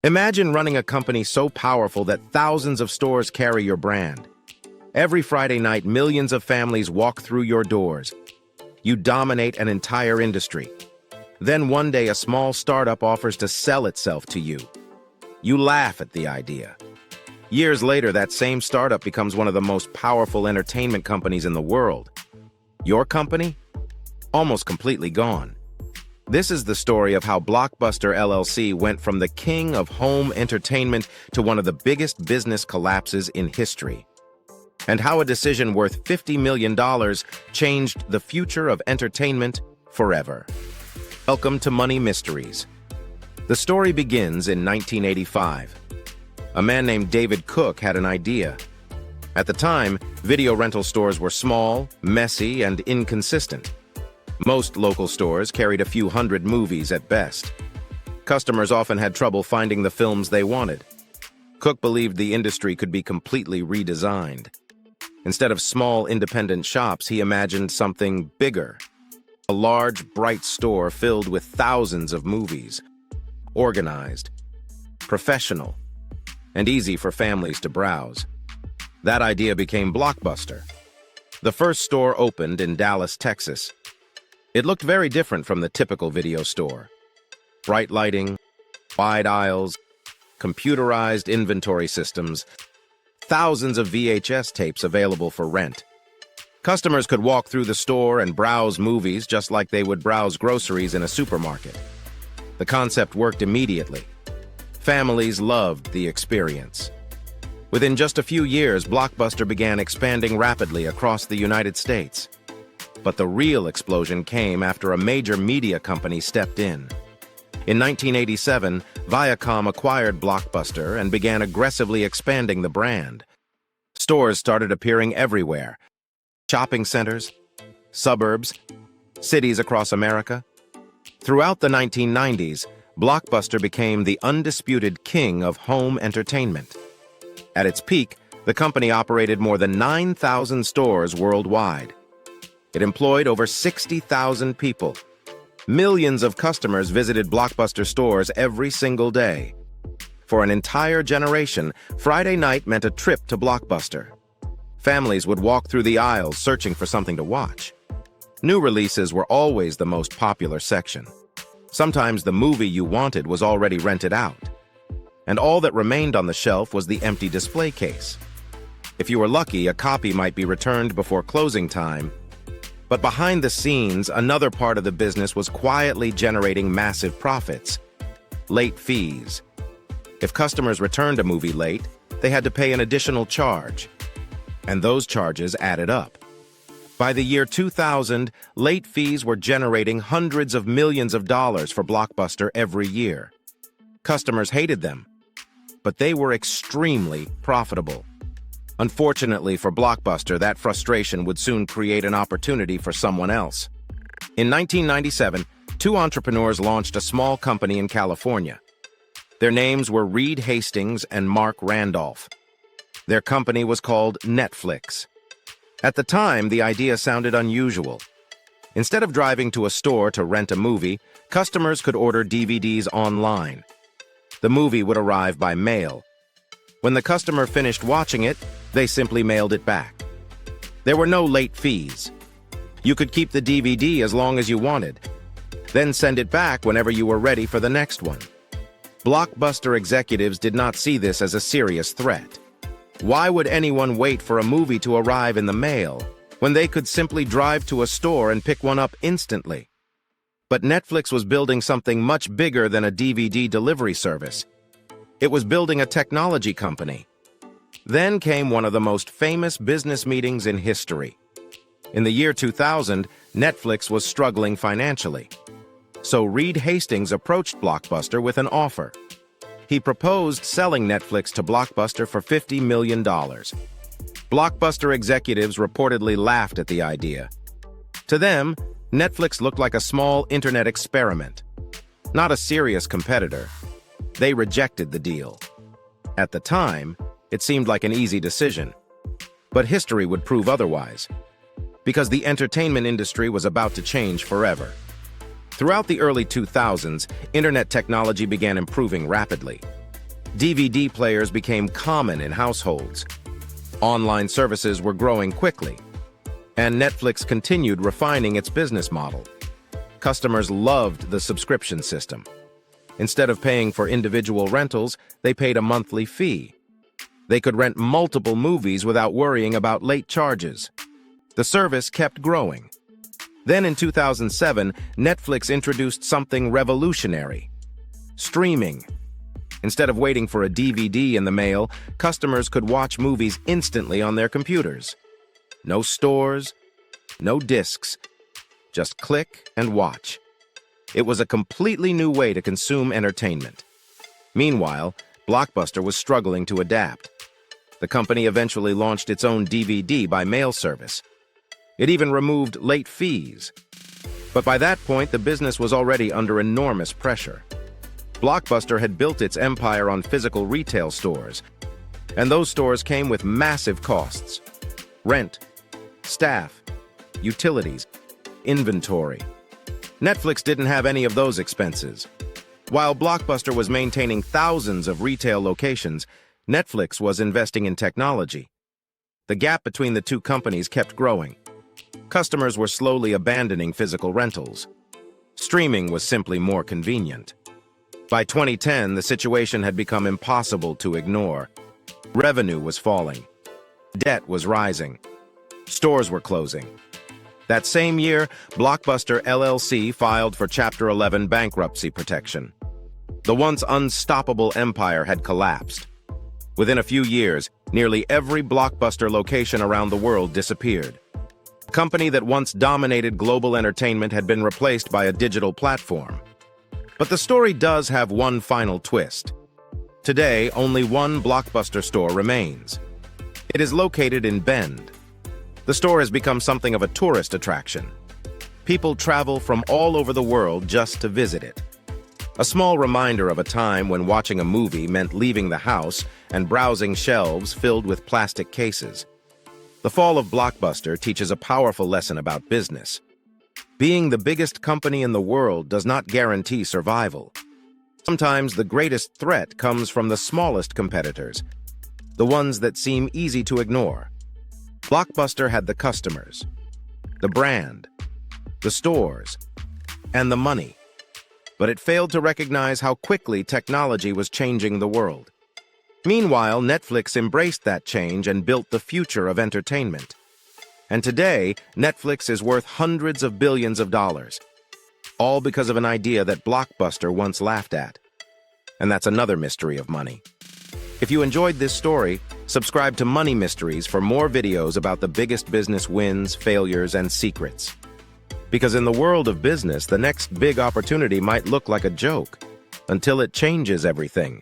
Imagine running a company so powerful that thousands of stores carry your brand. Every Friday night, millions of families walk through your doors. You dominate an entire industry. Then one day, a small startup offers to sell itself to you. You laugh at the idea. Years later, that same startup becomes one of the most powerful entertainment companies in the world. Your company? Almost completely gone. This is the story of how Blockbuster LLC went from the king of home entertainment to one of the biggest business collapses in history, and how a decision worth $50 million changed the future of entertainment forever. Welcome to Money Mysteries. The story begins in 1985. A man named David Cook had an idea. At the time, video rental stores were small, messy, and inconsistent. Most local stores carried a few hundred movies at best. Customers often had trouble finding the films they wanted. Cook believed the industry could be completely redesigned. Instead of small independent shops, he imagined something bigger. A large, bright store filled with thousands of movies. Organized, professional, and easy for families to browse. That idea became Blockbuster. The first store opened in Dallas, Texas. It looked very different from the typical video store. Bright lighting, wide aisles, computerized inventory systems, thousands of VHS tapes available for rent. Customers could walk through the store and browse movies just like they would browse groceries in a supermarket. The concept worked immediately. Families loved the experience. Within just a few years, Blockbuster began expanding rapidly across the United States. But the real explosion came after a major media company stepped in. In 1987, Viacom acquired Blockbuster and began aggressively expanding the brand. Stores started appearing everywhere. Shopping centers, suburbs, cities across America. Throughout the 1990s, Blockbuster became the undisputed king of home entertainment. At its peak, the company operated more than 9,000 stores worldwide. It employed over 60,000 people. Millions of customers visited Blockbuster stores every single day. For an entire generation, Friday night meant a trip to Blockbuster. Families would walk through the aisles searching for something to watch. New releases were always the most popular section. Sometimes the movie you wanted was already rented out, and all that remained on the shelf was the empty display case. If you were lucky, a copy might be returned before closing time. But behind the scenes, another part of the business was quietly generating massive profits. Late fees. If customers returned a movie late, they had to pay an additional charge. And those charges added up. By the year 2000, late fees were generating hundreds of millions of dollars for Blockbuster every year. Customers hated them, but they were extremely profitable. Unfortunately for Blockbuster, that frustration would soon create an opportunity for someone else. In 1997, two entrepreneurs launched a small company in California. Their names were Reed Hastings and Mark Randolph. Their company was called Netflix. At the time, the idea sounded unusual. Instead of driving to a store to rent a movie, customers could order DVDs online. The movie would arrive by mail. When the customer finished watching it, they simply mailed it back. There were no late fees. You could keep the DVD as long as you wanted, then send it back whenever you were ready for the next one. Blockbuster executives did not see this as a serious threat. Why would anyone wait for a movie to arrive in the mail when they could simply drive to a store and pick one up instantly? But Netflix was building something much bigger than a DVD delivery service. It was building a technology company. Then came one of the most famous business meetings in history. In the year 2000, Netflix was struggling financially. So Reed Hastings approached Blockbuster with an offer. He proposed selling Netflix to Blockbuster for $50 million. Blockbuster executives reportedly laughed at the idea. To them, Netflix looked like a small internet experiment, not a serious competitor. They rejected the deal. At the time, it seemed like an easy decision. But history would prove otherwise, because the entertainment industry was about to change forever. Throughout the early 2000s, internet technology began improving rapidly. DVD players became common in households. Online services were growing quickly, and Netflix continued refining its business model. Customers loved the subscription system. Instead of paying for individual rentals, they paid a monthly fee. They could rent multiple movies without worrying about late charges. The service kept growing. Then in 2007, Netflix introduced something revolutionary: streaming. Instead of waiting for a DVD in the mail, customers could watch movies instantly on their computers. No stores, no discs, just click and watch. It was a completely new way to consume entertainment. Meanwhile, Blockbuster was struggling to adapt. The company eventually launched its own DVD by mail service. It even removed late fees. But by that point, the business was already under enormous pressure. Blockbuster had built its empire on physical retail stores, and those stores came with massive costs: rent, staff, utilities, inventory. Netflix didn't have any of those expenses. While Blockbuster was maintaining thousands of retail locations, Netflix was investing in technology. The gap between the two companies kept growing. Customers were slowly abandoning physical rentals. Streaming was simply more convenient. By 2010, the situation had become impossible to ignore. Revenue was falling. Debt was rising. Stores were closing. That same year, Blockbuster LLC filed for Chapter 11 bankruptcy protection. The once unstoppable empire had collapsed. Within a few years, nearly every Blockbuster location around the world disappeared. The company that once dominated global entertainment had been replaced by a digital platform. But the story does have one final twist. Today, only one Blockbuster store remains. It is located in Bend. The store has become something of a tourist attraction. People travel from all over the world just to visit it. A small reminder of a time when watching a movie meant leaving the house and browsing shelves filled with plastic cases. The fall of Blockbuster teaches a powerful lesson about business. Being the biggest company in the world does not guarantee survival. Sometimes the greatest threat comes from the smallest competitors, the ones that seem easy to ignore. Blockbuster had the customers, the brand, the stores, and the money. But it failed to recognize how quickly technology was changing the world. Meanwhile, Netflix embraced that change and built the future of entertainment. And today, Netflix is worth hundreds of billions of dollars, all because of an idea that Blockbuster once laughed at. And that's another mystery of money. If you enjoyed this story, subscribe to Money Mysteries for more videos about the biggest business wins, failures, and secrets. Because in the world of business, the next big opportunity might look like a joke, until it changes everything.